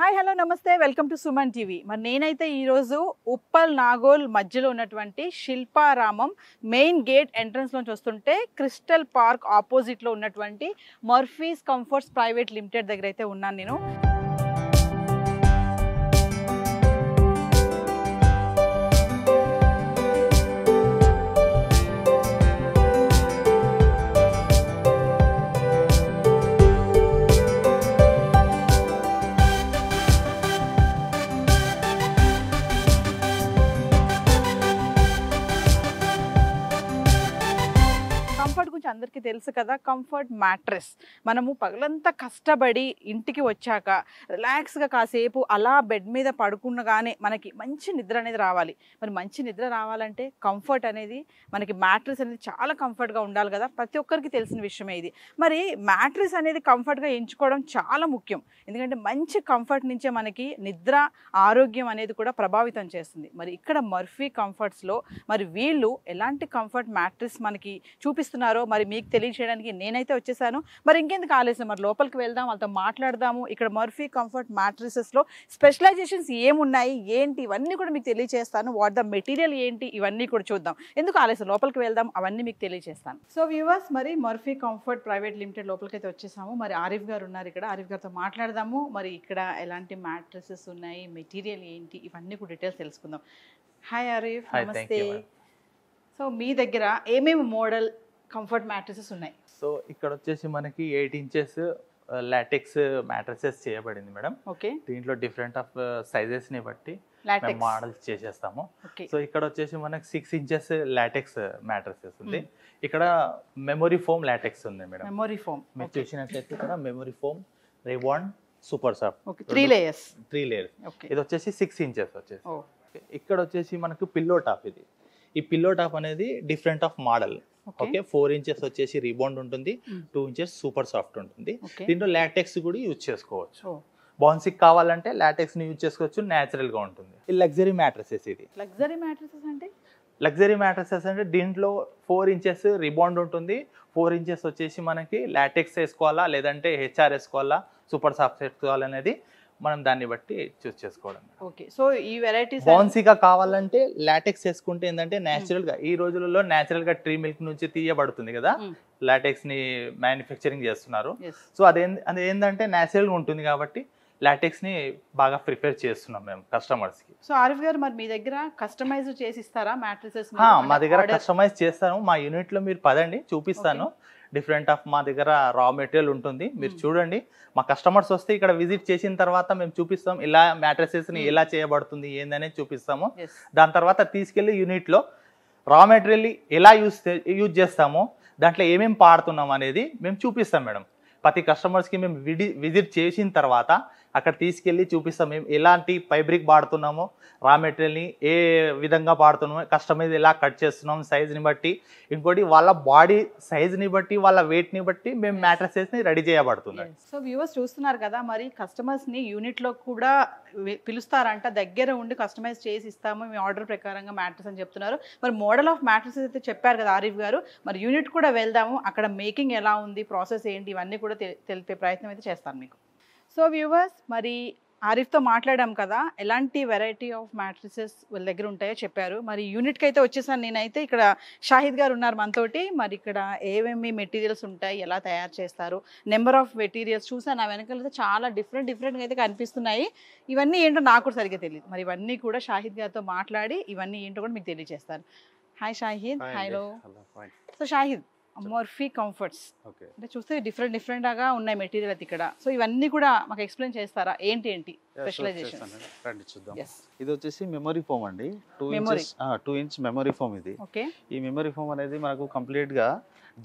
Hi hello నమస్తే welcome to Suman TV. మరి నేనైతే ఈరోజు ఉప్పల్ నాగోల్ మధ్యలో ఉన్నటువంటి శిల్పారామం మెయిన్ గేట్ ఎంట్రన్స్ నుంచి వస్తుంటే క్రిస్టల్ పార్క్ ఆపోజిట్లో ఉన్నటువంటి మర్ఫీస్ కంఫర్ట్స్ ప్రైవేట్ లిమిటెడ్ దగ్గర అయితే ఉన్నాను నేను. కంఫర్ట్ గురించి అందరికీ తెలుసు కదా, కంఫర్ట్ మ్యాట్రెస్. మనము పగలంతా కష్టపడి ఇంటికి వచ్చాక రిలాక్స్గా కాసేపు అలా బెడ్ మీద పడుకున్నగానే మనకి మంచి నిద్ర అనేది రావాలి. మరి మంచి నిద్ర రావాలంటే కంఫర్ట్ అనేది మనకి మ్యాట్రెస్ అనేది చాలా కంఫర్ట్గా ఉండాలి కదా, ప్రతి ఒక్కరికి తెలిసిన విషయమే ఇది. మరి మ్యాట్రెస్ అనేది కంఫర్ట్గా ఎంచుకోవడం చాలా ముఖ్యం. ఎందుకంటే మంచి కంఫర్ట్ నుంచే మనకి నిద్ర ఆరోగ్యం అనేది కూడా ప్రభావితం చేస్తుంది. మరి ఇక్కడ మర్ఫీ కంఫర్ట్స్లో మరి వీళ్ళు ఎలాంటి కంఫర్ట్ మ్యాట్రెస్ మనకి చూపిస్తున్నారు మరి మీకు తెలియజేయడానికి నేనైతే వచ్చేసాను. మరి ఇంకెందుకు ఆలస్యం, మరి లోపలికి వెళ్దాం, వాళ్ళతో మాట్లాడదాము. ఇక్కడ మర్ఫీ కంఫర్ట్ మ్యాట్రిసెస్లో స్పెషలైజేషన్స్ ఏమున్నాయి ఏంటి ఇవన్నీ కూడా మీకు తెలియజేస్తాను. వాట్ ద మెటీరియల్ ఏంటి ఇవన్నీ కూడా చూద్దాం. ఎందుకు ఆలస్యం, లోపలికి వెళ్దాం, అవన్నీ మీకు తెలియజేస్తాను. సో వ్యూవర్స్, మరి మర్ఫీ కంఫర్ట్ ప్రైవేట్ లిమిటెడ్ లోపలికి అయితే వచ్చేసాము. మరి ఆరిఫ్ గారు ఉన్నారు ఇక్కడ, ఆరిఫ్ గారితో మాట్లాడదాము. మరి ఇక్కడ ఎలాంటి మ్యాట్రిసెస్ ఉన్నాయి, మెటీరియల్ ఏంటి ఇవన్నీ కూడా డీటెయిల్స్ తెలుసుకుందాం. హాయ్ ఆరిఫ్, నమస్తే. సో మీ దగ్గర ఏమేమి మోడల్ కంఫర్ట్ మ్యాట్రిసెస్ ఉన్నాయి? సో ఇక్కడ వచ్చేసి మనకి 8 ఇంచెస్ లాటెక్స్ మ్యాట్రసెస్ చేయబడింది మేడం. ఓకే, దీంట్లో డిఫరెంట్ ఆఫ్ సైజెస్ ని బట్టి మోడల్స్ చేసేస్తాము. సో ఇక్కడ వచ్చేసి మనకి 6 ఇంచెస్ లాటెక్స్ మ్యాట్రసెస్ ఉంది. ఇక్కడ మెమొరీ ఫోమ్ లాటెక్స్ ఉంది మేడం. మెమొరీ ఫోమ్ మీరు చూసినట్లయితే ఇక్కడ memory foam రిబాండ్ super soft 3 layers. ఇది వచ్చేసి 6 ఇంచెస్ వచ్చేసి. ఇక్కడ వచ్చేసి మనకు పిల్లో టాప్. ఈ పిల్లో టాప్ అనేది different of model. Okay, 4 inches వచ్చేసి రీబాండ్ ఉంటుంది, 2 ఇంచెస్ సూపర్ సాఫ్ట్ ఉంటుంది. దీంట్లో లాటెక్స్ కూడా యూజ్ చేసుకోవచ్చు. బౌన్సిక్ కావాలంటే లాటెక్స్ ని యూజ్ చేసుకోవచ్చు, న్యాచురల్ గా ఉంటుంది. ఈ లగ్జరీ మ్యాట్రసెస్. ఇది లగ్జరీ మ్యాట్రసెస్ అంటే లగ్జరీ మ్యాట్రసెస్ అంటే దీంట్లో 4 ఇంచెస్ రీబాండ్ ఉంటుంది, 4 ఇంచెస్ వచ్చేసి మనకి లాటెక్స్ వేసుకోవాలా లేదంటే హెచ్ఆర్ వేసుకోవాలా సూపర్ సాఫ్ట్ వేసుకోవాలనేది మనం దాన్ని బట్టి చూస్ చేసుకోవడం. ఓకే, సో ఈ వెరైటీస్ బౌన్సీగా కావాలంటే లాటెక్స్ వేసుకుంటే ఏంటంటే నేచురల్ గా ఈ రోజులలో నేచురల్ గా ట్రీ మిల్క్ నుంచి తీయబడుతుంది కదా, లాటెక్స్ ని మ్యానుఫ్యాక్చరింగ్ చేస్తున్నారు. సో అది ఏంటంటే నేచురల్ గా ఉంటుంది కాబట్టి లాటెక్స్ ని బాగా ప్రిఫర్ చేస్తున్నాం మేము కస్టమర్స్ కి. సో ఆరిఫ్ గారు, మరి మీ దగ్గర కస్టమైజ్ చేసి ఇస్తారా మ్యాట్రిసెస్? మా దగ్గర కస్టమైజ్ చేస్తాను. మా యూనిట్ లో మీరు పదండి, చూపిస్తాను. డిఫరెంట్ ఆఫ్ మా దగ్గర రా మెటీరియల్ ఉంటుంది, మీరు చూడండి. మా కస్టమర్స్ వస్తే ఇక్కడ విజిట్ చేసిన తర్వాత మేము చూపిస్తాం, ఇలా మ్యాట్రసెస్ ని ఎలా చేయబడుతుంది ఏందనేది చూపిస్తాము. దాని తర్వాత తీసుకెళ్లి యూనిట్ లో రా మెటీరియల్ ఎలా యూజ్ చేస్తామో, దాంట్లో ఏమేమి పాడుతున్నాం అనేది మేము చూపిస్తాం మేడం. ప్రతి కస్టమర్స్ కి మేము విజిట్ చేసిన తర్వాత అక్కడ తీసుకెళ్ళి చూపిస్తాం మేము ఎలాంటి ఫైబ్రిక్ వాడుతున్నామో, రా మెటీరియల్ని ఏ విధంగా వాడుతున్నామో, కస్టమైజ్ ఎలా కట్ చేస్తున్నాం సైజ్ని బట్టి, ఇంకోటి వాళ్ళ బాడీ సైజ్ని బట్టి వాళ్ళ వెయిట్ని బట్టి మేము మ్యాట్రసెస్ని రెడీ చేయబడుతున్నాం. సో వ్యూవర్స్ చూస్తున్నారు కదా, మరి కస్టమర్స్ని యూనిట్లో కూడా పిలుస్తారంట, దగ్గర ఉండి కస్టమైజ్ చేసి ఇస్తాము మీ ఆర్డర్ ప్రకారంగా మ్యాట్రస్ అని చెప్తున్నారు. మరి మోడల్ ఆఫ్ మ్యాట్రసెస్ అయితే చెప్పారు కదా ఆరిఫ్ గారు, మరి యూనిట్ కూడా వెళ్దాము, అక్కడ మేకింగ్ ఎలా ఉంది, ప్రాసెస్ ఏంటి ఇవన్నీ కూడా తెలిపే ప్రయత్నం అయితే చేస్తాను మీకు. సో వ్యూవర్స్, మరి ఆరిఫ్తో మాట్లాడాం కదా, ఎలాంటి వెరైటీ ఆఫ్ మ్యాట్రిసెస్ వాళ్ళ దగ్గర ఉంటాయో చెప్పారు. మరి యూనిట్కి అయితే వచ్చేసాను నేనైతే. ఇక్కడ షాహిద్ గారు ఉన్నారు మనతోటి. మరి ఇక్కడ ఏమేమి మెటీరియల్స్ ఉంటాయి, ఎలా తయారు చేస్తారు, నెంబర్ ఆఫ్ మెటీరియల్స్ చూసాను. నా వెనకాల చాలా డిఫరెంట్గా అయితే కనిపిస్తున్నాయి. ఇవన్నీ ఏంటో నాకు కూడా సరిగ్గా తెలియదు. మరి ఇవన్నీ కూడా షాహిద్ గారితో మాట్లాడి ఇవన్నీ ఏంటో కూడా మీకు తెలియజేస్తాను. Hi Shahid. Hello. So Shahid, Murphy comforts అంటే చూస్తే డిఫరెంట్గా ఉన్నాయి మెటీరియల్ అయితే ఇక్కడ. సో ఇవన్నీ కూడా మాకు ఎక్స్ప్లెయిన్ చేస్తారా, ఏంటి స్పెషలైజేషన్? చూద్దాం. ఇది వచ్చేసి మెమరీ ఫోమ్ అండి, 2 ఇంచ్ మెమరీ ఫోమ్. ఇది ఈ మెమరీ ఫోమ్ అనేది మనకు కంప్లీట్ గా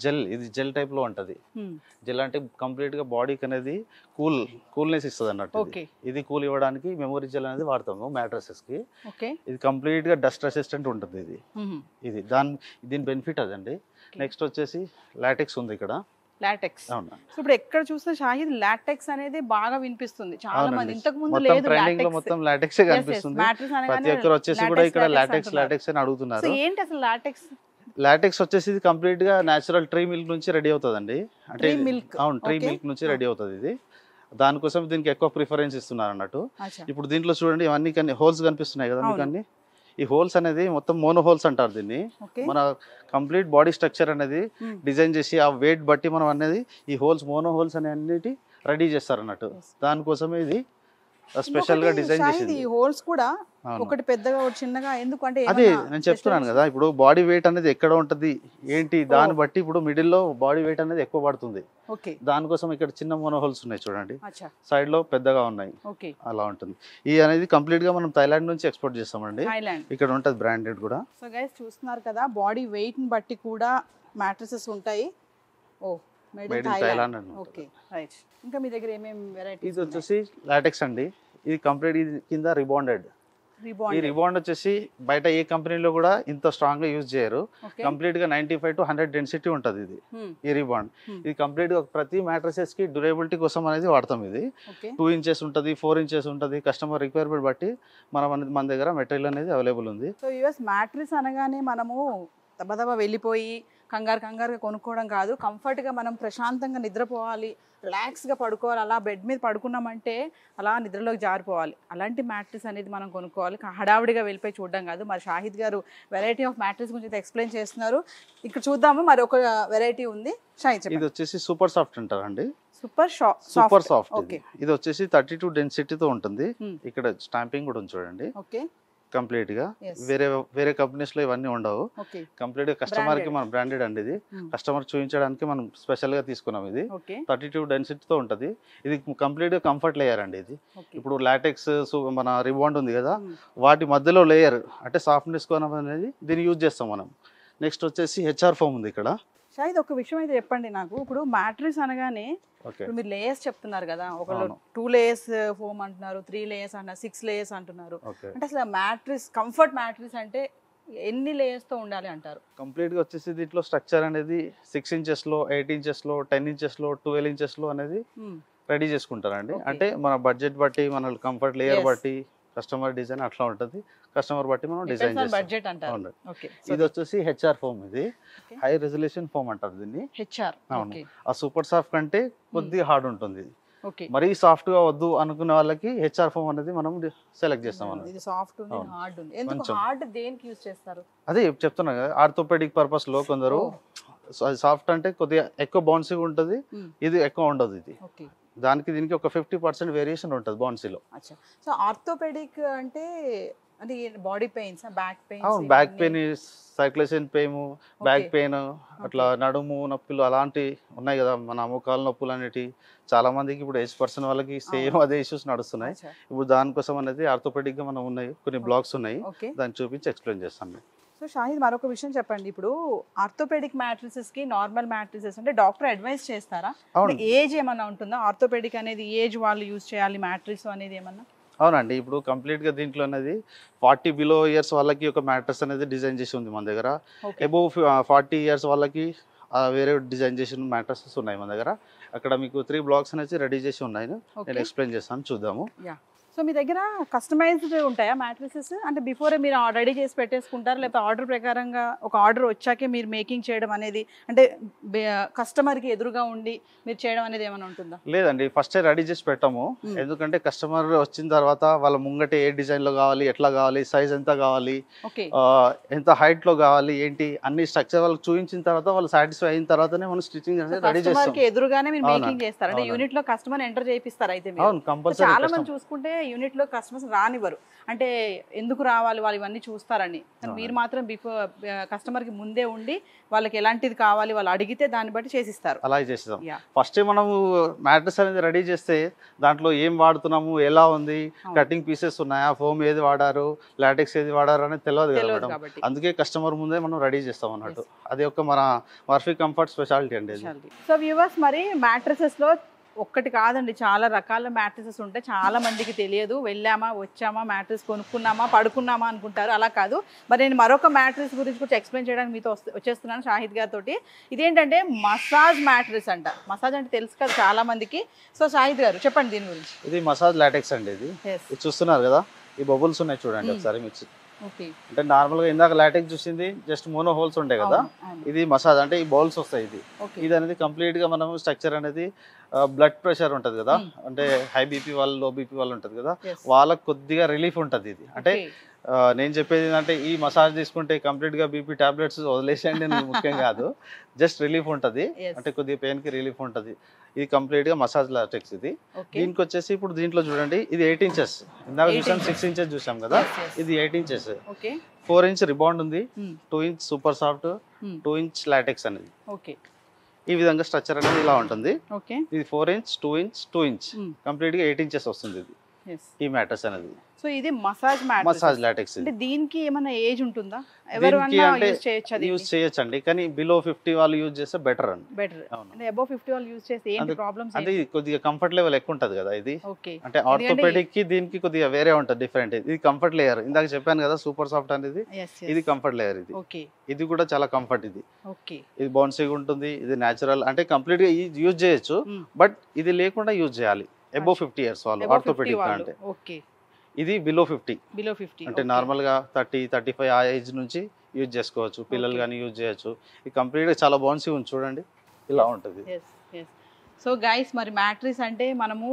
జెల్, ఇది జెల్ టైప్ లో ఉంటది. జెల్ అంటే కంప్లీట్ గా బాడీకి అనేది కూల్నెస్ ఇస్తుంది అన్నట్టు. ఇది కూల్ ఇవ్వడానికి మెమరీ జెల్ అనేది వాడతాము మ్యాట్రసెస్ కి. ఇది కంప్లీట్ గా డస్ట్ రెసిస్టెంట్ ఉంటుంది. ఇది దీని బెనిఫిట్ అదండి. నెక్స్ట్ వచ్చేసి లాటెక్స్ ఉంది ఇక్కడ. లాటెక్స్. సో ఇప్పుడు ఎక్కడ చూస్తే షాహిద్ లాటెక్స్ అనేది బాగా వినిపిస్తుంది. చాలా మంది ఇంతకు ముందు లేదు, ట్రెండింగ్ లో మొత్తం లాటెక్స్ కనిపిస్తుంది. ప్రతి ఒక్కరు వచ్చేసి కూడా ఇక్కడ లాటెక్స్ అని అడుగుతున్నారు. సో ఏంటి అసలు లాటెక్స్? లాటెక్స్ వచ్చేసి ఇది కంప్లీట్ గా నేచురల్ ట్రీ మిల్క్ నుంచి రెడీ అవుతుందండి. అంటే అవును, ట్రీ మిల్క్ నుంచి రెడీ అవుతుంది. ఇది దానికోసం దీనికి ఎక్కువ ప్రిఫరెన్స్ ఇస్తున్నారు అన్నట్టు. అచ్చా. ఇప్పుడు దీంట్లో చూడండి ఇవన్నీ హోల్స్ కనిపిస్తున్నాయి కదా మీకు అన్ని. ఈ హోల్స్ అనేది మొత్తం మోనో హోల్స్ అంటారు దీన్ని. ఓకే. మన కంప్లీట్ బాడీ స్ట్రక్చర్ అనేది డిజైన్ చేసి ఆ వెయిట్ బట్టి మనం అనేది ఈ హోల్స్ మోనో హోల్స్ అనే అన్నిటి రెడీ చేస్తారు అన్నట్టు. దానికోసమే ఇది స్పెషల్ గా డిజైన్ చేసింది. ఈ హోల్స్ కూడా ఒకటి పెద్దగా ఒకటి చిన్నగా ఎందుకు అంటే అదే నేను చెప్తున్నాను కదా, ఇప్పుడు బాడీ వెయిట్ అనేది ఎక్కడ ఉంటది ఏంటి దాన్ని బట్టి ఇప్పుడు మిడిల్ లో బాడీ వెయిట్ అనేది ఎక్కువ పడుతుంది. ఓకే. దానికోసం ఇక్కడ చిన్న మోనో హోల్స్ ఉన్నాయి చూడండి, అచ్చా. సైడ్ లో పెద్దగా ఉన్నాయి. ఓకే. అలా ఉంటుంది. ఇది అనేది కంప్లీట్ గా మనం థైలాండ్ నుంచి ఎక్స్పోర్ట్ చేస్తామండి. థాయిలాండ్ ఇక్కడ ఉంటది బ్రాండెడ్ కూడా. సో గైస్ చూస్తున్నారు కదా, బాడీ వెయిట్ ని బట్టి కూడా మ్యాట్రెసెస్ ఉంటాయి. Oh made in Thailand. Okay right. ఇంకా మీ దగ్గర ఏమేం వెరైటీస్? ఇది వచ్చేసి లాటెక్స్ అండి. ఇది కంప్లీట్ కింద రిబాండెడ్. ఈ రిబాండ్ వచ్చేసి బయట ఏ కంపెనీలో కూడా ఇంత స్ట్రాంగ్ గా యూజ్ చేయరు. కంప్లీట్ గా 95 to 100 డెన్సిటీ ఉంటది ఇది. ఈ రిబాండ్ ఇది కంప్లీట్ గా ప్రతి మ్యాట్రసెస్ కి డ్యూరబిలిటీ కోసం అనేది వాడతాం. ఇది 2 inches ఉంటది, 4 inches ఉంటది. కస్టమర్ రిక్వైర్మెంట్ బట్టి మన దగ్గర మెటీరియల్ అనేది అవైలబుల్ ఉంది. సో యూఎస్ మ్యాట్రెస్ అనగానే మనము దబదబా వెళ్ళిపోయి కంగారుగా కొనుక్కోవడం కాదు. కంఫర్ట్గా మనం ప్రశాంతంగా నిద్రపోవాలి, రిలాక్స్గా పడుకోవాలి. అలా బెడ్ మీద పడుకున్నామంటే అలా నిద్రలోకి జారిపోవాలి. అలాంటి మ్యాట్రెస్ అనేది మనం కొనుక్కోవాలి, హడావుడిగా వెళ్ళిపోయి చూడడం కాదు. మరి షాహిద్ గారు వెరైటీ ఆఫ్ మ్యాట్రెస్ గురించి ఎక్స్ప్లెయిన్ చేస్తున్నారు. ఇక్కడ చూద్దాము, మరి ఒక వెరైటీ ఉంది. షాహిద్ ఇది వచ్చేసి సూపర్ సాఫ్ట్ అంటారండి. Super soft. ఇది వచ్చేసి 32 డెన్సిటీతో ఉంటుంది. ఇక్కడ స్టాంపింగ్ కూడా ఉంది చూడండి. ఓకే. కంప్లీట్ గా వేరే కంపెనీస్ లో ఇవన్నీ ఉండవు. కంప్లీట్ గా కస్టమర్ కి మనం బ్రాండెడ్ అండి. ఇది కస్టమర్ చూపించడానికి మనం స్పెషల్ గా తీసుకున్నాం. ఇది 32 డెన్సిటీతో ఉంటది. ఇది కంప్లీట్ గా కంఫర్ట్ లేయర్ అండి. ఇది ఇప్పుడు లాటెక్స్ మన రిబాండ్ ఉంది కదా, వాటి మధ్యలో లేయర్ అంటే సాఫ్ట్నెస్ అనేది దీన్ని యూజ్ చేస్తాం మనం. నెక్స్ట్ వచ్చేసి హెచ్ఆర్ ఫోమ్ ఉంది ఇక్కడ. షాహిద్ ఒక విషయం అయితే చెప్పండి నాకు. ఇప్పుడు మ్యాట్రెస్ అనగానే ఇప్పుడు మీరు లేయర్స్ చెప్తున్నారు కదా, ఒకళ్ళు 2 layers ఫోమ్ అంటున్నారు, 3 layers అంటున్నారు, 6 layers అంటున్నారు. అంటే అసలు మ్యాట్రెస్ కంఫర్ట్ మ్యాట్రెస్ అంటే ఎన్ని లేయర్స్ తో ఉండాలి అంటారు? కంప్లీట్ గా వచ్చేసి దీంట్లో స్ట్రక్చర్ అనేది 6 inches లో, 8 inches లో, 10 inches లో, 12 inches లో అనేది రెడీ చేసుకుంటారండి. అంటే మన బడ్జెట్ బట్టి, మన కంఫర్ట్ లేయర్ బట్టి, కస్టమర్ డిజైన్ అట్లా ఉంటది. కస్టమర్ బట్టి మనం డిజైన్ చేస్తాం. ఇది వచ్చేసి హెచ్ఆర్ ఫోమ్. ఇది హై రెజల్యూషన్ ఫోమ్ అంటారు దీన్ని. హెచ్ఆర్. అవును. ఆ సూపర్ సాఫ్ట్ కంటే కొద్దిగా హార్డ్ ఉంటుంది. మరీ సాఫ్ట్ గా వద్దు అనుకునే వాళ్ళకి హెచ్ఆర్ ఫోమ్ అనేది మనం సెలెక్ట్ చేస్తాం. ఇది సాఫ్ట్ ఉంది, హార్డ్ ఉంది. ఎందుకు హార్డ్ దేనికి యూస్ చేస్తారు? అదే చెప్తున్నా కదా, ఆర్థోపెడిక్ పర్పస్ లో కొందరు సాఫ్ట్ అంటే కొద్దిగా ఎక్కువ బౌన్సీగా ఉంటుంది, ఇది ఎక్కువ ఉండదు. ఇది దానికి దీనికి ఒక 50% వేరియేషన్ ఉంటుంది బౌన్సీలో. సో ఆర్థోపెడిక్ అంటే అంటే body pains, back pains? Back pain, సైక్లేషన్ పెయిన్, బ్యాక్ పెయిన్, అట్లా నడుము నొప్పులు అలాంటి ఉన్నాయి కదా, మన మోకాలు నొప్పులు అనేటి చాలా మందికి ఇప్పుడు ఏజ్ పర్సన్ వాళ్ళకి సేమ్ అదే ఇష్యూస్ నడుస్తున్నాయి. ఇప్పుడు దానికోసం అనేది ఆర్థోపెడిక్ గా మనం ఉన్నాయి, కొన్ని బ్లాక్స్ ఉన్నాయి, దాన్ని చూపించి ఎక్స్ప్లెయిన్ చేస్తాను. సో షాహిద్ మరొక విషయం చెప్పండి. ఇప్పుడు ఆర్థోపెడిక్ మ్యాట్రిసెస్ కి నార్మల్ మ్యాట్రిసెస్ అంటే డాక్టర్ అడ్వైస్ చేస్తారా? ఏజ్ ఏమన్నా ఉంటుందా? ఆర్థోపెడిక్ అనేది ఏజ్ వాళ్ళు యూజ్ చేయాలి మ్యాట్రిస్ అనేది ఏమన్నా? అవునండి. ఇప్పుడు కంప్లీట్ గా దీంట్లో అనేది 40 బిలో ఇయర్స్ వాళ్ళకి ఒక మ్యాట్రెస్ అనేది డిజైన్ చేసి ఉంది మన దగ్గర. అబోవ్ 40 years వాళ్ళకి వేరే డిజైన్ చేసిన మ్యాట్రెసెస్ ఉన్నాయి మన దగ్గర. అక్కడ మీకు 3 blocks అనేది రెడీ చేసి ఉన్నాయి. నేను ఎక్స్ప్లెయిన్ చేస్తాను, చూద్దాము. సో మీ దగ్గర కస్టమైజ్డ్ ఉంటాయా మ్యాట్రిసెస్? అంటే బిఫోరే మీరు రెడీ చేసి పెట్టేసుకుంటారు, లేకపోతే ఆర్డర్ ప్రకారంగా ఒక ఆర్డర్ వచ్చాకే మీరు మేకింగ్ చేయడం అనేది, అంటే కస్టమర్కి ఎదురుగా ఉండి మీరు చేయడం అనేది ఏమైనా ఉంటుందా? లేదండి, ఫస్టే రెడీ చేసి పెట్టాము. ఎందుకంటే కస్టమర్ వచ్చిన తర్వాత వాళ్ళ ముంగటే ఏ డిజైన్లో కావాలి, ఎట్లా కావాలి, సైజ్ ఎంత కావాలి, ఎంత హైట్లో కావాలి, ఏంటి అన్ని స్ట్రక్చర్ వాళ్ళకి చూపించిన తర్వాత వాళ్ళు సాటిస్ఫై అయిన తర్వాతనే మనం స్టిచ్చింగ్ అనేది రెడీ చేస్తాం. ఎదురుగానే మీరు మేకింగ్ చేస్తారు, అంటే యూనిట్ లో కస్టమర్ ఎంటర్ చేపిస్తారు. అయితే చాలా మంది చూసుకుంటే యూనిట్ లో కస్టమర్స్ రానివ్వరు, అంటే ఎందుకు రావాలి వాళ్ళు ఇవన్నీ చూస్తారని. మీరు మాత్రం బిఫోర్ కస్టమర్ కి ముందే ఉండి వాళ్ళకి ఎలాంటిది కావాలి వాళ్ళు అడిగితే దాన్ని బట్టి చేసిస్తారు. అలా చేస్తాం. ఫస్ట్ మనము మ్యాట్రెస్ అనేది రెడీ చేస్తే దాంట్లో ఏం వాడుతున్నాము, ఎలా ఉంది, కటింగ్ పీసెస్ ఉన్నాయా, ఫోమ్ ఏది వాడారు, లాటెక్స్ ఏది వాడారు అనేది తెలియదు కదా. అందుకే కస్టమర్ ముందే మనం రెడీ చేస్తాం అన్నట్టు. అది ఒక మన మర్ఫీ కంఫర్ట్ స్పెషాలిటీ అండి. సో వ్యూవర్స్, మరి మ్యాట్రెసెస్ లో ఒక్కటి కాదండి, చాలా రకాల మ్యాట్రెసెస్ ఉంటాయి. చాలా మందికి తెలియదు, వెళ్ళామా వచ్చామా మ్యాట్రెస్ కొనుక్కున్నామా పడుకున్నామా అనుకుంటారు. అలా కాదు. మరి నేను మరొక మ్యాట్రెస్ గురించి కొంచెం ఎక్స్ప్లెయిన్ చేయడానికి మీతో వచ్చేస్తున్నాను షాహిద్ గారితో. ఇదేంటంటే మసాజ్ మ్యాట్రెస్ అంట. మసాజ్ అంటే తెలుసు కదా చాలా మందికి. సో షాహిద్ గారు చెప్పండి దీని గురించి. ఇది మసాజ్ లాటెక్స్ అండి. ఇది చూస్తున్నారు కదా, ఈ బబుల్స్ ఉన్నాయి చూడండి ఒకసారి. మీకు ఓకే. అంటే నార్మల్ గా ఇందాక లాటెక్స్ చూసింది జస్ట్ మోనో హోల్స్ ఉంటాయి కదా, ఇది మసాజ్ అంటే ఈ బౌల్స్ వస్తాయి. ఇది అనేది కంప్లీట్ గా మనం స్ట్రక్చర్ అనేది బ్లడ్ ప్రెషర్ ఉంటది కదా, అంటే హై బీపీ వాళ్ళు లో బీపీ వాళ్ళు ఉంటది కదా, వాళ్ళకి కొద్దిగా రిలీఫ్ ఉంటది ఇది. అంటే నేను చెప్పేది ఏంటంటే ఈ మసాజ్ తీసుకుంటే కంప్లీట్ గా బీపీ టాబ్లెట్స్ వదిలేసేయండి ముఖ్యం కాదు, జస్ట్ రిలీఫ్ ఉంటది, అంటే కొద్దిగా పెయిన్ కి రిలీఫ్ ఉంటది. ఇది కంప్లీట్ గా మసాజ్ లాటెక్స్. ఇది దీనికి వచ్చేసి ఇప్పుడు దీంట్లో చూడండి, ఇది 8 ఇంచెస్, ఇందాక చూసాం 6 ఇంచెస్ చూసాం కదా, ఇది 8 ఇంచెస్. 4 ఇంచ్ రిబాండ్ ఉంది, 2 inch super soft, 2 inch LaTeX అనేది. ఈ విధంగా స్ట్రక్చర్ అనేది ఇలా ఉంటుంది. ఇది 4 ఇంచ్ 2 ఇంచ్ 2 ఇంచ్ కంప్లీట్ గా 8 ఇంచెస్ వస్తుంది ఇది ఈ మ్యాట్రెస్ అనేది. సో ఇది మసాజ్ మ్యాట్రెస్, మసాజ్ లాటెక్స్. అంటే దీనికి ఏమైనా ఏజ్ ఉంటుందా? ఎవరైనా యూస్ చేయొచ్చా? యూస్ చేయొచ్చండి, కానీ బిలో 50 వాళ్ళు యూజ్ చేస్తే బెటర్ అండి. బెటర్. అంటే అబౌవ్ 50 వాళ్ళు యూస్ చేస్తే ఏంటి ప్రాబ్లమ్స్? అంటే కొద్దిగా కంఫర్ట్ లెవెల్ ఎక్కువ ఉంటది కదా ఇది. అంటే ఆర్థోపెడిక్ కి దీనికి కొద్దిగా వేరే ఉంటది, డిఫరెంట్. ఇది కంఫర్ట్ లేయర్, ఇందాక చెప్పాను కదా సూపర్ సాఫ్ట్ అనేది, ఇది కంఫర్ట్ లేయర్. ఇది కూడా చాలా కంఫర్ట్. ఇది బౌన్సీగా ఉంటుంది, ఇది నేచురల్, అంటే కంప్లీట్ గా యూజ్ చేయొచ్చు, బట్ ఇది లేకుండా యూజ్ చేయాలి అబౌవ్ 50 ఇయర్స్ వాళ్ళు ఆర్థోపెడిక్ అంటే. ఇది బిలో 50, అంటే నార్మల్ గా 30-35 ఆ ఏజ్ నుంచి యూజ్ చేసుకోవచ్చు, పిల్లలు కానీ యూజ్ చేయొచ్చు. ఇది కంప్లీట్ గా చాలా బౌన్సీ ఉంది చూడండి, ఇలా ఉంటుంది. సో గైస్, మరి మ్యాట్రిస్ అంటే మనము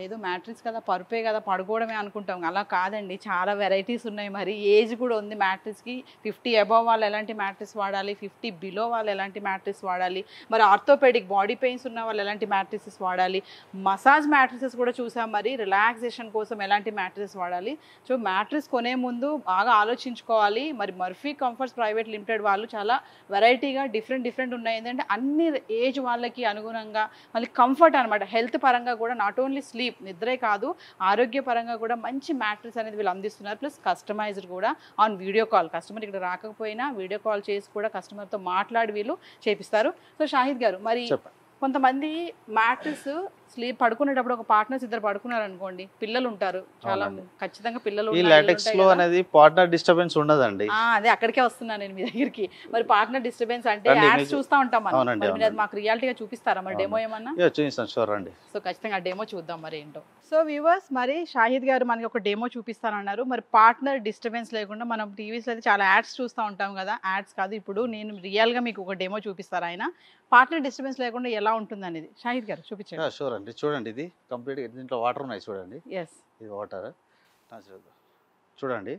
ఏదో మ్యాట్రిక్స్ కదా, పరుపే కదా, పడుకోవడమే అనుకుంటాం. అలా కాదండి, చాలా వెరైటీస్ ఉన్నాయి. మరి ఏజ్ కూడా ఉంది మ్యాట్రిక్స్కి. 50 అబవ్ వాళ్ళు ఎలాంటి మ్యాట్రిక్స్ వాడాలి, 50 బిలో వాళ్ళు ఎలాంటి మ్యాట్రిక్స్ వాడాలి, మరి ఆర్థోపెడిక్ బాడీ పెయిన్స్ ఉన్న వాళ్ళు ఎలాంటి మ్యాట్రిక్స్ వాడాలి, మసాజ్ మ్యాట్రిక్స్ కూడా చూసాం, మరి రిలాక్సేషన్ కోసం ఎలాంటి మ్యాట్రిక్స్ వాడాలి. సో మ్యాట్రిక్స్ కొనే ముందు బాగా ఆలోచించుకోవాలి. మరి మర్ఫీ కంఫర్ట్స్ ప్రైవేట్ లిమిటెడ్ వాళ్ళు చాలా వెరైటీగా డిఫరెంట్ ఉన్నాయి. ఏంటంటే అన్ని ఏజ్ వాళ్ళకి అనుగుణంగా, మళ్ళీ కంఫర్ట్ అనమాట, హెల్త్ పరంగా కూడా, నాట్ ఓన్లీ స్లీప్ నిద్రే కాదు, ఆరోగ్యపరంగా కూడా మంచి మ్యాట్రిక్స్ అనేది వీళ్ళు అందిస్తున్నారు. ప్లస్ కస్టమైజ్డ్ కూడా ఆన్ వీడియో కాల్, కస్టమర్ ఇక్కడ రాకపోయినా వీడియో కాల్ చేసి కూడా కస్టమర్తో మాట్లాడి వీళ్ళు చేపిస్తారు. సో షాహిద్ గారు, మరి కొంతమంది మ్యాట్రిక్స్ స్లీప్ పడుకునేటప్పుడు ఒక పార్ట్నర్స్ ఇద్దరు పడుకున్నారు అనుకోండి, పిల్లలు ఉంటారు, చాలా ఖచ్చితంగా పిల్లలు. ఈ లాటెక్స్ లో అనేది పార్ట్నర్ డిస్టర్బెన్స్ ఉండదండి. అదే అక్కడికే వస్తున్నాను నేను మీ దగ్గరికి. మరి పార్ట్నర్ డిస్టర్బెన్స్ అంటే యాడ్స్ చూస్తా ఉంటాం మనం, మీరు అది మాకు రియాలిటీగా చూపిస్తారా? మరి డెమో ఏమన్నా? సో ఖచ్చితంగా డెమో చూద్దాం మరి ఏంటో. సో వ్యూవర్స్, మరి షాహిద్ గారు మనకి ఒక డెమో చూపిస్తానన్నారు. మరి పార్ట్నర్ డిస్టర్బెన్స్ లేకుండా మనం టీవీస్లో అయితే చాలా యాడ్స్ చూస్తూ ఉంటాం కదా, యాడ్స్ కాదు, ఇప్పుడు నేను రియల్గా మీకు ఒక డెమో చూపిస్తారు ఆయన, పార్ట్నర్ డిస్టర్బెన్స్ లేకుండా ఎలా ఉంటుంది అనేది. షాహిద్ గారు చూపించండి. షూర్ అండి. చూడండి, ఇది కంప్లీట్ దీంట్లో వాటర్ ఉన్నాయి చూడండి. ఇది వాటర్ చూడండి,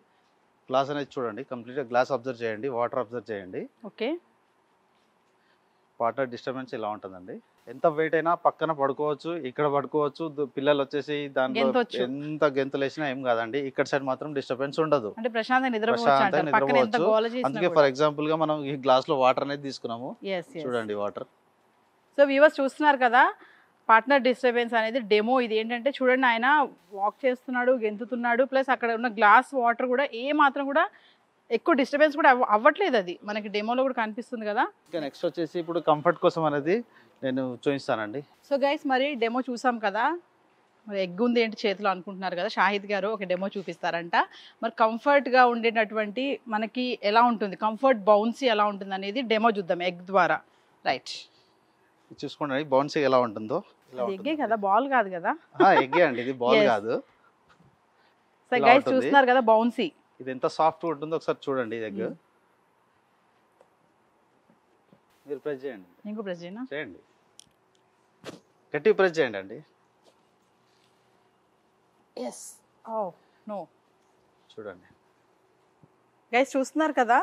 గ్లాస్ అనేది చూడండి, కంప్లీట్గా గ్లాస్ అబ్జర్వ్ చేయండి, వాటర్ అబ్జర్వ్ చేయండి. ఓకే. వాటర్ డిస్టర్బెన్స్ ఇలా ఉంటుందండి. ఎంత వెయిట్ అయినా పక్కన పడుకోవచ్చు, ఇక్కడ పడుకోవచ్చు, పిల్లలు వచ్చేసి దాంట్లో ఎంత గెంతులు వేసినా ఏం కాదండి. ఇక్కడ సైడ్ మాత్రం డిస్టర్బెన్స్ ఉండదు, అంటే ప్రశాంతంగా నిద్రపోవచ్చు. అందుకే ఫర్ ఎగ్జాంపుల్ గా మనం ఈ గ్లాస్ లో వాటర్ అనేది తీసుకున్నాము, చూడండి వాటర్. సో వ్యూవర్స్ చూస్తున్నారు కదా, పార్ట్నర్ డిస్టర్బెన్స్ అనేది డెమో. ఇది ఏంటంటే చూడండి, ఆయన వాక్ చేస్తున్నాడు, గెంతుతున్నాడు, ప్లస్ అక్కడ ఉన్న గ్లాస్ వాటర్ కూడా ఏ మాత్రం కూడా ఎక్కువ డిస్టర్బెన్స్ కూడా అవ్వట్లేదు, అది మనకి డెమోలో కూడా కనిపిస్తుంది కదా. నెక్స్ట్ వచ్చేసి ఇప్పుడు కంఫర్ట్ కోసం అనేది నేను చూపిస్తానండి. సో గైస్, మరి డెమో చూసాం కదా, మరి ఎగ్ ఉంది ఏంటి చేతిలో అనుకుంటున్నారు కదా, షాహిద్ గారు ఒక డెమో చూపిస్తారంట. మరి కంఫర్ట్గా ఉండేటటువంటి మనకి ఎలా ఉంటుంది, కంఫర్ట్ బౌన్సీ ఎలా ఉంటుంది అనేది డెమో చూద్దాం ఎగ్ ద్వారా. రైట్, చూసుకోండి బౌన్సీ ఎలా ఉంటుందో. ఎగ్గే కదా, బాల్ కాదు కదా. ఎగ్గే అండి, ఇది బాల్ కాదు. సో గైస్ చూస్తున్నారు కదా బౌన్సీ, ఇది ఎంత సాఫ్ట్ ఉంటుందో ఒకసారి చూడండి. ఎగ్ మీరు ప్రెస్ చేయండి, ఇంకో ప్రెస్ చేయండి, గట్టి ప్రెస్ చేయండి అండి. చూడండి గైస్ చూస్తున్నారు కదా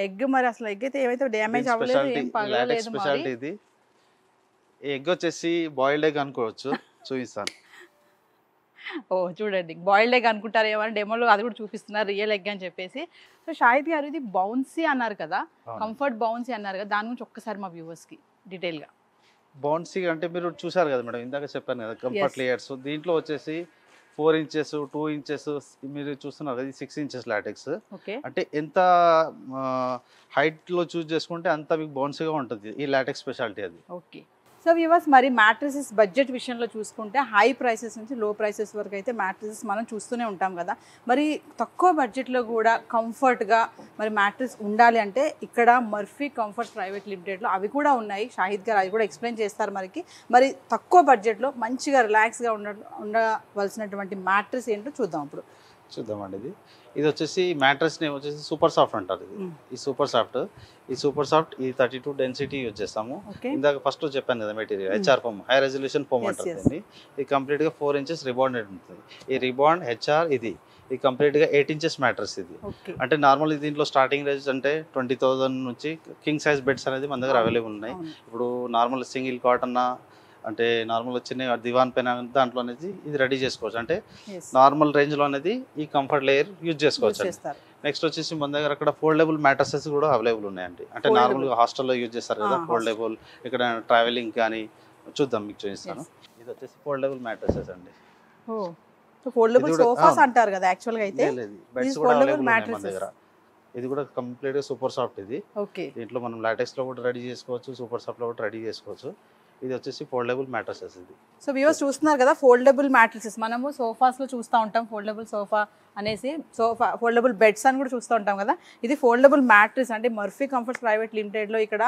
ఎగ్. మరి అసలు ఎగ్ అయితే ఏమైతే డ్యామేజ్ అవ్వలేదు, ఏం పగలలేదు. స్పెషాలిటీ ఇది. ఎగ్ వచ్చేసి బాయిల్డ్ ఎగ్ అనుకోవచ్చు, చూపిస్తాను. ఓ చూడండి, బాయిల్డ్ ఎగ్ అనుకుంటారు ఏమని, డెమోలో అది కూడా చూపిస్తున్నారు రియల్ ఎగ్ అని చెప్పేసి. సో షాహిద్ గారు, ఇది బౌన్సీ అన్నారు కదా, కంఫర్ట్ బౌన్సీ అన్నారు కదా, దాని గురించి ఒక్కసారి మా వ్యూవర్స్కి డీటెయిల్గా. బౌన్సీ అంటే మీరు చూసారు కదా మేడం, ఇందాక చెప్పాను కదా కంఫర్ట్ లేయర్స్. దీంట్లో వచ్చేసి 4 ఇంచెస్ 2 ఇంచెస్ మీరు చూస్తున్నారు కదా, 6 ఇంచెస్ లాటెక్స్. అంటే ఎంత హైట్ లో చూస్ చేసుకుంటే అంత మీకు బౌన్సీగా ఉంటుంది ఈ లాటెక్స్ స్పెషాలిటీ అది. ఓకే. సో వ్యూవర్స్, మరి మ్యాట్రిసెస్ బడ్జెట్ విషయంలో చూసుకుంటే హై ప్రైసెస్ నుంచి లో ప్రైసెస్ వరకు అయితే మ్యాట్రిసెస్ మనం చూస్తూనే ఉంటాం కదా. మరి తక్కువ బడ్జెట్లో కూడా కంఫర్ట్గా మరి మ్యాట్రిస్ ఉండాలి అంటే ఇక్కడ మర్ఫీ కంఫర్ట్స్ ప్రైవేట్ లిమిటెడ్లో అవి కూడా ఉన్నాయి. షాహిద్ గారు అవి కూడా ఎక్స్ప్లెయిన్ చేస్తారు మనకి. మరి తక్కువ బడ్జెట్లో మంచిగా రిలాక్స్గా ఉండవలసినటువంటి మ్యాట్రిస్ ఏంటో చూద్దాం ఇప్పుడు. చూద్దామండి ఇది వచ్చేసి మ్యాట్రెస్ నేమ్ వచ్చేసి సూపర్ సాఫ్ట్ అంటారు ఇది. ఈ సూపర్ సాఫ్ట్ ఈ 32 డెన్సిటీ యూజ్ చేస్తాము. ఇందాక ఫస్ట్ చెప్పాను కదా material HR foam, high resolution foam అంటారు దీన్ని. ఇది కంప్లీట్ గా 4 ఇంచెస్ రిబాండెడ్ ఉంటుంది. ఈ రిబాండ్ హెచ్ఆర్ ఇది కంప్లీట్ గా 8 ఇంచెస్ మ్యాట్రెస్ ఇది. అంటే నార్మల్ దీంట్లో స్టార్టింగ్ రేంజ్ అంటే 20,000 నుంచి కింగ్ సైజ్ బెడ్స్ అనేది మన దగ్గర అవైలబుల్ ఉన్నాయి. ఇప్పుడు నార్మల్ సింగిల్ కాట్ అన్న అంటే నార్మల్ వచ్చిన దివాన్ పైన దాంట్లో అనేది ఇది రెడీ చేసుకోవచ్చు. అంటే నార్మల్ రేంజ్ లో అనేది ఈ కంఫర్ట్ లేయర్ యూజ్ చేసుకోవచ్చు. నెక్స్ట్ వచ్చేసి మన దగ్గర అక్కడ ఫోల్డబుల్ మ్యాట్రసెస్ కూడా అవైలబుల్ ఉన్నాయండి. అంటే నార్మల్ గా హాస్టల్లో యూజ్ చేస్తారు కదా ఫోల్డబుల్, ఇక్కడ ట్రావెలింగ్ కానీ చూద్దాం మీకు చూపిస్తాను. ఇది వచ్చేసి ఫోల్డబుల్ మ్యాట్రసెస్ అండి. ఫోల్డబుల్ సోఫాస్ అంటారు కదా యాక్చువల్ గా అయితే. బెడ్స్ కూడా అవైలబుల్ ఉన్నాయి మన దగ్గర. ఇది కూడా కంప్లీట్ గా సూపర్ సాఫ్ట్ ఇది. దీంట్లో మనం లాటెక్స్ లో కూడా రెడీ చేసుకోవచ్చు, సూపర్ సాఫ్ట్ లో కూడా రెడీ చేసుకోవచ్చు. ఇది వచ్చేసి ఫోల్డబుల్ మ్యాట్రసెస్ ఇది. సో వ్యూవర్స్ చూస్తున్నారు కదా ఫోల్డబుల్ మ్యాట్రసెస్. మనము సోఫాస్ లో చూస్తూ ఉంటాం ఫోల్డబుల్ సోఫా అనేసి, సోఫా ఫోల్డబుల్ బెడ్స్ అని కూడా చూస్తూ ఉంటాం కదా. ఇది ఫోల్డబుల్ మ్యాట్రెస్ అంటే మర్ఫీ కంఫర్ట్స్ ప్రైవేట్ లిమిటెడ్లో ఇక్కడ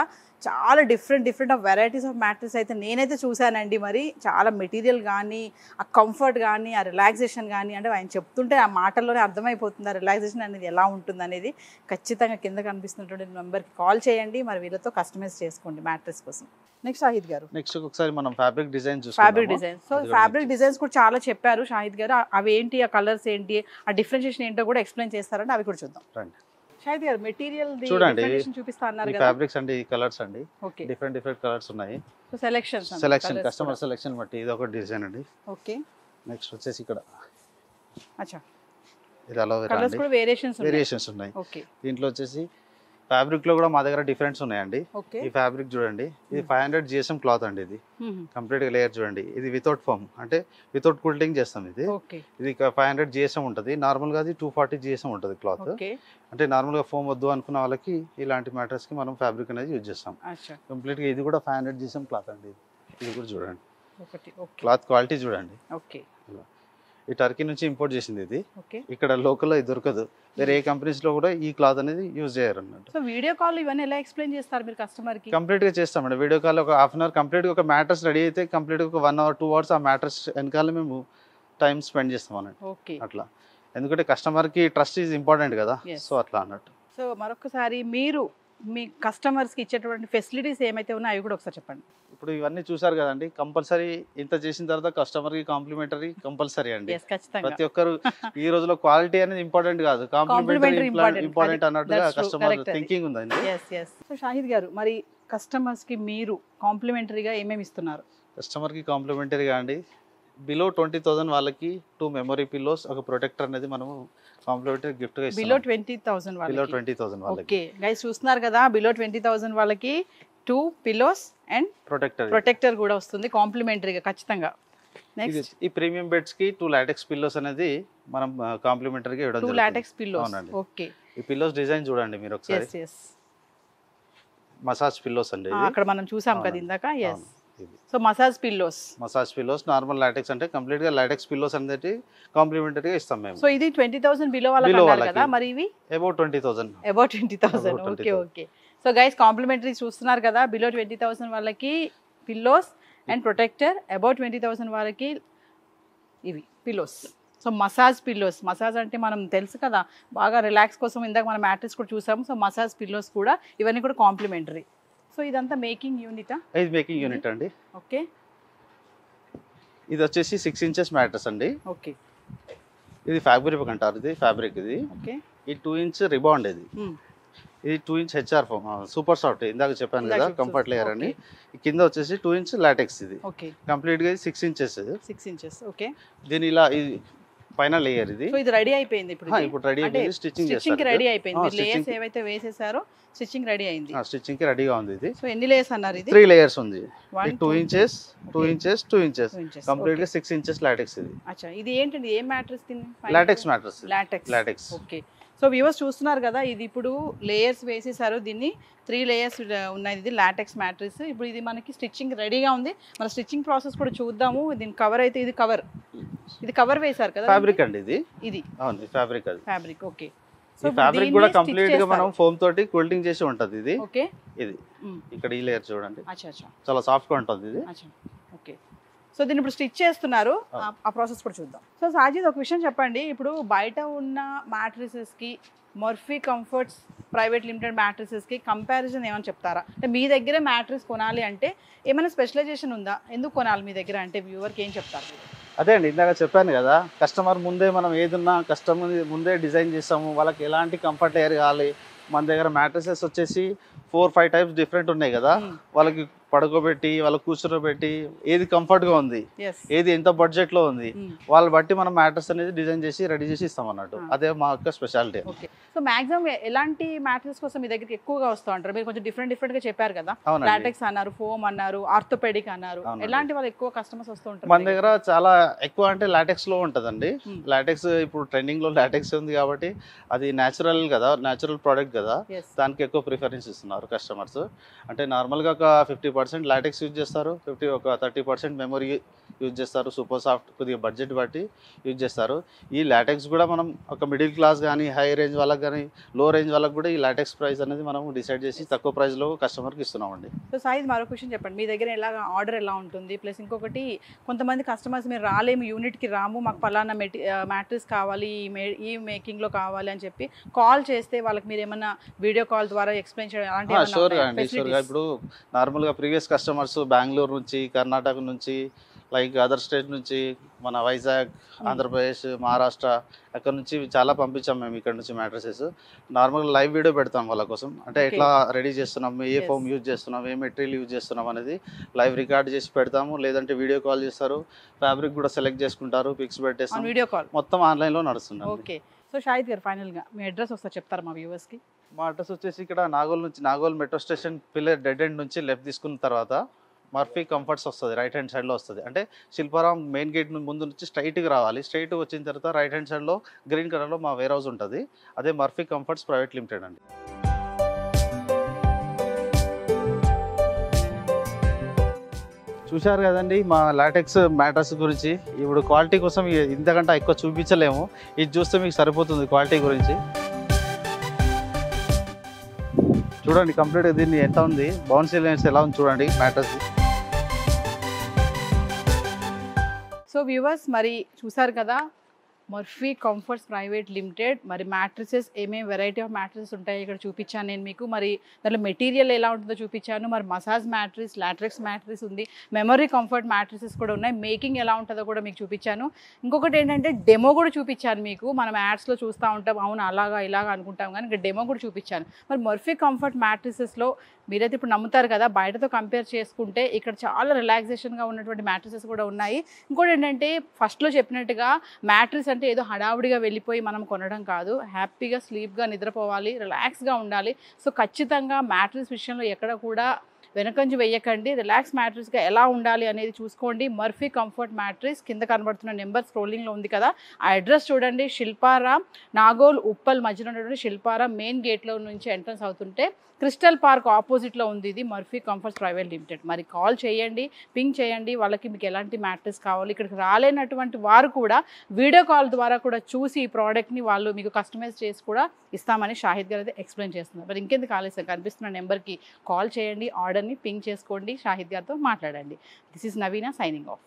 చాలా different of varieties of mattress అయితే నేనైతే చూశానండి. మరి చాలా మెటీరియల్ కానీ, ఆ కంఫర్ట్ కానీ, ఆ రిలాక్సేషన్ కానీ, అంటే ఆయన చెప్తుంటే ఆ మాటల్లోనే అర్థమైపోతుంది ఆ రిలాక్సేషన్ అనేది ఎలా ఉంటుంది అనేది. ఖచ్చితంగా కింద కనిపిస్తున్నటువంటి నెంబర్కి కాల్ చేయండి, మరి వీళ్ళతో కస్టమైజ్ చేసుకోండి మ్యాట్రెస్ కోసం. నెక్స్ట్ షాహిద్ గారు, నెక్స్ట్ ఒకసారి మనం fabric design fabric design. So fabric designs కూడా చాలా చెప్పారు షాహిద్ గారు. అవి ఏంటి, ఆ కలర్స్ ఏంటి, ఆ డిఫరెన్షియేషన్ ఏంటో కూడా ఎక్స్ప్లెయిన్ చేస్తారంటే అవి కూడా చూద్దాం. షాహిద్ గారు మెటీరియల్ చూడండి, చూపిస్తా అన్నారు కదా, ఫ్యాబ్రిక్స్ అండి, ఈ కలర్స్ అండి, డిఫరెంట్ కలర్స్ ఉన్నాయి. సో సెలెక్షన్ కస్టమర్ సెలెక్షన్ బట్టి ఇది ఒక డిజైన్ అండి. ఓకే, నెక్స్ట్ వచ్చేసి ఇక్కడ అచ్చా ఇది అలోవెరా కలర్స్ కూడా వేరియేషన్స్ ఉన్నాయి. ఓకే, దీంట్లో వచ్చేసి ఫ్యాబ్రిక్ లో కూడా మా దగ్గర డిఫరెన్స్ ఉన్నాయండి. ఈ ఫ్యాబ్రిక్ చూడండి, ఇది 500 GSM క్లాత్ అండి. ఇది కంప్లీట్ గా లేయర్ చూడండి. ఇది వితౌట్ ఫోమ్ అంటే వితౌట్ కూలింగ్ చేస్తాం. ఇది 500 GSM ఉంటుంది. నార్మల్ గా అది 240 GSM ఉంటుంది క్లాత్. అంటే నార్మల్ గా ఫోమ్ వద్దు అనుకున్న వాళ్ళకి ఇలాంటి మ్యాటర్స్ కి మనం ఫ్యాబ్రిక్ అనేది యూజ్ చేస్తాం. కంప్లీట్ గా ఇది కూడా 500 GSM క్లాత్ అండి. ఇది కూడా చూడండి, క్లాత్ క్వాలిటీ చూడండి. ఈ టర్కీ నుంచి ఇంపోర్ట్ చేసింది ఇది. ఇక్కడ లోకల్లో ఇది దొరకదు, వేరే ఏ కంపెనీస్ లో కూడా ఈ క్లాత్ అనేది యూజ్ చేయరు అన్నట్టు. సో వీడియో కాల్ ఇవన్నీ ఎలా ఎక్స్ప్లెయిన్ చేస్తారు మీరు కస్టమర్ కి? కంప్లీట్ గా చేస్తామండి. వీడియో కాల్ ఒక హాఫ్ అన్ అవర్ కంప్లీట్ గా ఒక మ్యాట్రస్ రెడీ అయితే కంప్లీట్ గా ఒక 1 hour 2 hours ఆ మ్యాట్రస్ వెనకాల మేము టైం స్పెండ్ చేస్తాం అన్నట్టు. అట్లా ఎందుకంటే కస్టమర్ కి ట్రస్ట్ ఈజ్ ఇంపార్టెంట్ కదా, సో అట్లా అన్నట్టు. సో మరొకసారి మీరు మీ కస్టమర్స్ కి ఇచ్చేటువంటి ఫెసిలిటీస్ ఏమైతే ఉన్నాయో అవి కూడా ఒకసారి చెప్పండి. ఇప్పుడు ఇవన్నీ చూసారు కదండి, కంపల్సరీ ఇంత చేసిన తర్వాత కస్టమర్ కి కాంప్లిమెంటరీ కంపల్సరీ అండి. ప్రతి ఒక్కరు ఈ రోజులో క్వాలిటీ అనేది ఇంపార్టెంట్ కాదు, కాంప్లిమెంటరీ ఇంపార్టెంట్ అన్నట్టుగా కస్టమర్ థింకింగ్ ఉందండి. సో షాహిద్ గారు, మరి కస్టమర్స్ కి మీరు కాంప్లిమెంటరీగా ఏమేమి ఇస్తున్నారు? కస్టమర్ కి కాంప్లిమెంటరీగా అండి బిలో 20,000 వాళ్ళకి 2 మెమరీ పిల్లోస్, ఒక ప్రొటెక్టర్ అనేది మనం కాంప్లిమెంటరీ గిఫ్ట్ గా ఇస్తాం. బిలో 20,000 వాళ్ళకి, బిలో 20,000 వాళ్ళకి. ఓకే గైస్ చూస్తున్నారు కదా, బిలో 20,000 వాళ్ళకి 2 పిల్లోస్ అండ్ ప్రొటెక్టర్ కూడా వస్తుంది కాంప్లిమెంటరీగా ఖచ్చితంగా. నెక్స్ట్ ఈ ప్రీమియం బెడ్స్ కి 2 లాటెక్స్ పిల్లోస్ అనేది మనం కాంప్లిమెంటరీగా ఇవ్వడం జరుగుతుంది. 2 లాటెక్స్ పిల్లోస్. ఓకే, ఈ పిల్లోస్ డిజైన్ చూడండి మీరు ఒకసారి. మసాజ్ పిల్లోస్ అండి, అక్కడ మనం చూసాం కదా ఇందాక. yes, so massage pillows normal LaTeX అంటే కంప్లీట్ గా లాటెక్స్ పిల్లోస్ అనేది కాంప్లిమెంటరీగా ఇస్తాం మేము. సో ఇది 20,000 బిలో వాళ్ళకి అన్నారు కదా, మరి ఇవి about 20,000. Okay okay. So guys complimentary చూస్తున్నారు కదా, బిలో 20,000 వాళ్ళకి పిల్లోస్ అండ్ ప్రొటెక్టర్, అబౌట్ 20,000 వాళ్ళకి ఇవి pillows. So massage pillows, massage అంటే మనం తెలుసు కదా బాగా రిలాక్స్ కోసం, ఇందాక మనం మ్యాట్రెస్ కూడా చూసాము. సో మసాజ్ పిల్లోస్ కూడా ఇవన్నీ కూడా కాంప్లిమెంటరీ. సో ఇదంతా మేకింగ్ యూనిటా? ఇది మేకింగ్ యూనిట్ అండి. ఓకే, ఇది వచ్చేసి 6 inches మ్యాట్రెస్ అండి. ఓకే, ఇది ఫ్యాబ్రిక్ అంటారు, ఇది ఫ్యాబ్రిక్. ఇది ఓకే, ఈ 2 inch రిబాండ్. ఇది 2 inch HR foam super soft, ఇందాక చెప్పాను కదా కంఫర్ట్ లేయర్ అని. కింద వచ్చేసి 2 inch లాటెక్స్. ఇది కంప్లీట్ గా 6 inches. ఓకే, దీని ఇలా ఇది పైన లేయర్. ఇది సో ఇది రెడీ అయిపోయింది ఇప్పుడు రెడీ అయిపోయింది, స్టిచ్చింగ్ చేస్తారు. రెడీ అయిపోయింది, లేయర్స్ ఏవైతే వేసేసారో స్టిచ్చింగ్ రెడీ అయింది. స్టిచ్చింగ్ కి రెడీగా ఉంది. ఇది సో ఎన్ని లేయర్స్ అన్నారు? ఇది 3 layers ఉంది. 2 inches కంప్లీట్ గా 6 inches లాటెక్స్. ఇది అచ్చా, ఇది ఏంటండి, ఏ mattress? Latex mattress. Latex. Okay, so viewers చూస్తున్నారు కదా, ఇది ఇప్పుడు లేయర్స్ వేసేసారు. దీన్ని 3 layers ఉన్నాయి. ఇది లాటెక్స్ మ్యాట్రెస్. ఇప్పుడు ఇది మనకి స్టిచ్చింగ్ రెడీగా ఉంది. మన స్టిచ్చింగ్ ప్రాసెస్ కూడా చూద్దాము. దీని కవర్ అయితే ఇది కవర్ వేశారు కదా, ఫ్యాబ్రిక్ అండి. ఇది అవును, ఫ్యాబ్రిక్. ఓకే, సో ఫ్యాబ్రిక్ కూడా కంప్లీట్ గా మనం ఫోమ్ తోటి క్విల్టింగ్ చేసి ఉంటది. ఇది ఓకే, ఇది ఇక్కడ ఈ లేయర్ చూడండి, చాలా సాఫ్ట్ గా ఉంటుంది. ఇది ఓకే. సో దీన్ని ఇప్పుడు స్టిచ్ చేస్తున్నారు, ఆ ప్రాసెస్ కూడా చూద్దాం. సో సాజిద్, ఒక విషయం చెప్పండి, ఇప్పుడు బయట ఉన్న మ్యాట్రిసెస్కి మర్ఫీ కంఫర్ట్స్ ప్రైవేట్ లిమిటెడ్ మ్యాట్రిసెస్కి కంపారిజన్ ఏమైనా చెప్తారా? అంటే మీ దగ్గర మ్యాట్రిస్ కొనాలి అంటే ఏమైనా స్పెషలైజేషన్ ఉందా, ఎందుకు కొనాలి మీ దగ్గర అంటే వ్యూవర్కి ఏం చెప్తారు? అదే అండి, ఇందాక చెప్పాను కదా, కస్టమర్ ముందే మనం ఏదున్నా కస్టమర్ ముందే డిజైన్ చేస్తాము, వాళ్ళకి ఎలాంటి కంఫర్ట్ ఎయిర్ కావాలి. మన దగ్గర మ్యాట్రిసెస్ వచ్చేసి 4-5 టైప్స్ డిఫరెంట్ ఉన్నాయి కదా, వాళ్ళకి పడుకోబెట్టి వాళ్ళకి కూర్చోబెట్టి ఏది కంఫర్ట్గా ఉంది, ఏది ఎంత బడ్జెట్లో ఉంది, వాళ్ళ బట్టి మనం మ్యాట్రెస్ అనేది డిజైన్ చేసి రెడీ చేసి ఇస్తాం అన్నట్టు. అదే మా యొక్క స్పెషాలిటీ. సో మాక్సిమం ఎలాంటి మ్యాట్రెస్ కోసం మీ దగ్గరికి ఎక్కువగా వస్తూ ఉంటారు? మీరు కొంచెం డిఫరెంట్ గా చెప్పారు కదా, లాటెక్స్ అన్నారు, ఫోమ్ అన్నారు, ఆర్థోపెడిక్ అన్నారు, ఎలాంటి వాళ్ళు ఎక్కువ కస్టమర్స్ వస్తూ ఉంటారు? మన దగ్గర చాలా ఎక్కువ అంటే లాటెక్స్ లో ఉంటుందండి. లాటెక్స్ ఇప్పుడు ట్రెండింగ్ లో లాటెక్స్ ఉంది కాబట్టి అది న్యాచురల్ కదా, న్యాచురల్ ప్రోడక్ట్ కదా, దానికి ఎక్కువ ప్రిఫరెన్స్ ఇస్తున్నారు కస్టమర్స్. అంటే నార్మల్గా ఒక 50% లాటెక్స్ యూజ్ చేస్తారు, ఒక 30% మెమరీ యూజ్ చేస్తారు, సూపర్ సాఫ్ట్ కొద్దిగా బడ్జెట్ బట్టి యూజ్ చేస్తారు. ఈ లాటెక్స్ కూడా మనం ఒక మిడిల్ క్లాస్ కానీ హై రేంజ్ వాళ్ళకి కానీ లో రేంజ్ వాళ్ళకి కూడా ఈ లాటెక్స్ ప్రైస్ అనేది మనం డిసైడ్ చేసి తక్కువ ప్రైస్లో కస్టమర్కి ఇస్తున్నామండి. సో సాయిద్, మరో క్వశ్చన్ చెప్పండి, మీ దగ్గర ఎలా ఆర్డర్ ఎలా ఉంటుంది? ప్లస్ ఇంకొకటి, కొంతమంది కస్టమర్స్ మీరు రాలేము, యూనిట్కి రాము, మాకు పలానా మ్యాట్రిస్ కావాలి, ఈ మేకింగ్లో కావాలి అని చెప్పి కాల్ చేస్తే వాళ్ళకి మీరు ఏమన్నా వీడియో కాల్ ద్వారా ఎక్స్ప్లెయిన్ చేయడం? షూర్గా అండి, షూర్గా. ఇప్పుడు నార్మల్గా ప్రీవియస్ కస్టమర్స్ బెంగళూరు నుంచి, కర్ణాటక నుంచి, లైక్ అదర్ స్టేట్ నుంచి, మన వైజాగ్, ఆంధ్రప్రదేశ్, మహారాష్ట్ర అక్కడ నుంచి చాలా పంపించాం మేము ఇక్కడ నుంచి మ్యాట్రసెస్. నార్మల్గా లైవ్ వీడియో పెడతాం వాళ్ళ కోసం, అంటే ఎట్లా రెడీ చేస్తున్నాం, ఏ ఫోమ్ యూజ్ చేస్తున్నాం, ఏ మెటీరియల్ యూజ్ చేస్తున్నాం అనేది లైవ్ రికార్డ్ చేసి పెడతాము. లేదంటే వీడియో కాల్ చేస్తారు, ఫ్యాబ్రిక్ కూడా సెలెక్ట్ చేసుకుంటారు, పిక్స్ పెట్టేస్తాం, వీడియో కాల్ మొత్తం ఆన్లైన్లో నడుస్తుంది. ఓకే. సో షాహిద్ గారు, ఫైనల్గా మీ అడ్రస్ ఒకసారి చెప్తారా మా వ్యూవర్స్కి? మా అడ్రస్ వచ్చేసి ఇక్కడ Nagole metro station pillar dead end నుంచి లెఫ్ట్ తీసుకున్న తర్వాత మర్ఫీ కంఫర్ట్స్ వస్తుంది, రైట్ హ్యాండ్ సైడ్లో వస్తుంది. అంటే శిల్పారాం మెయిన్ గేట్ ముందు నుంచి స్ట్రైట్గా రావాలి. స్ట్రైట్గా వచ్చిన తర్వాత రైట్ హ్యాండ్ సైడ్లో గ్రీన్ కలర్లో మా వేర్ హౌస్ ఉంటుంది, అదే మర్ఫీ కంఫర్ట్స్ ప్రైవేట్ లిమిటెడ్ అండి. చూశారు కదండి మా లాటెక్స్ మ్యాట్రస్ గురించి. ఇప్పుడు క్వాలిటీ కోసం ఇంతకంటే ఎక్కువ చూపించలేము, ఇది చూస్తే మీకు సరిపోతుంది క్వాలిటీ గురించి. చూడండి కంప్లీట్గా దీన్ని ఎంత ఉంది, బౌన్సీ లైన్స్ ఎలా ఉంది చూడండి మ్యాట్రస్. సో వ్యూవర్స్, మరి చూసారు కదా, మర్ఫీ కంఫర్ట్స్ ప్రైవేట్ లిమిటెడ్ మరి మ్యాట్రిసెస్ ఏమేమి వెరైటీ ఆఫ్ మ్యాట్రిసెస్ ఉంటాయి ఇక్కడ చూపించాను నేను మీకు. మరి దాంట్లో మెటీరియల్ ఎలా ఉంటుందో చూపించాను. మరి మసాజ్ మ్యాట్రిస్, లాట్రిక్స్ మ్యాట్రిస్ ఉంది, మెమరీ కంఫర్ట్ మ్యాట్రిసెస్ కూడా ఉన్నాయి, మేకింగ్ ఎలా ఉంటుందో కూడా మీకు చూపించాను. ఇంకొకటి ఏంటంటే డెమో కూడా చూపించాను మీకు. మనం యాడ్స్లో చూస్తూ ఉంటాం, అవును అలాగా ఇలాగా అనుకుంటాం, కానీ ఇక్కడ డెమో కూడా చూపించాను. మరి మర్ఫీ కంఫర్ట్ మ్యాట్రిసెస్లో మీరైతే ఇప్పుడు నమ్ముతారు కదా, బయటతో కంపేర్ చేసుకుంటే ఇక్కడ చాలా రిలాక్సేషన్గా ఉన్నటువంటి మ్యాట్రిసెస్ కూడా ఉన్నాయి. ఇంకోటి ఏంటంటే ఫస్ట్లో చెప్పినట్టుగా మ్యాట్రిస్ అంటే ఏదో హడావుడిగా వెళ్ళిపోయి మనం కొనడం కాదు, హ్యాపీగా స్లీప్గా నిద్రపోవాలి, రిలాక్స్గా ఉండాలి. సో ఖచ్చితంగా మ్యాట్రిస్ విషయంలో ఎక్కడ కూడా వెనకంజు వేయకండి, రిలాక్స్ మ్యాట్రిస్గా ఎలా ఉండాలి అనేది చూసుకోండి. మర్ఫీ కంఫర్ట్ మ్యాట్రిస్ కింద కనబడుతున్న నెంబర్ స్క్రోలింగ్లో ఉంది కదా, ఆ అడ్రస్ చూడండి. శిల్పారాం, నాగోల్, ఉప్పల్ మధ్యలో ఉన్నటువంటి శిల్పారాం మెయిన్ గేట్లో నుంచి ఎంట్రన్స్ అవుతుంటే క్రిస్టల్ పార్క్ ఆపోజిట్లో ఉంది ఇది మర్ఫీ కంఫర్ట్స్ ప్రైవేట్ లిమిటెడ్. మరి కాల్ చేయండి, పింక్ చేయండి, వాళ్ళకి మీకు ఎలాంటి మ్యాట్రిస్ కావాలి. ఇక్కడికి రాలేనటువంటి వారు కూడా వీడియో కాల్ ద్వారా కూడా చూసి ఈ ప్రోడక్ట్ని వాళ్ళు మీకు కస్టమైజ్ చేసి కూడా ఇస్తామని షాహిద్ గారు అయితే ఎక్స్ప్లెయిన్ చేస్తున్నారు. మరి ఇంకెందుకు ఆలస్యం, కనిపిస్తున్న నెంబర్కి కాల్ చేయండి, ఆర్డర్ని పింక్ చేసుకోండి, షాహిద్ గారితో మాట్లాడండి. This is Naveena signing of.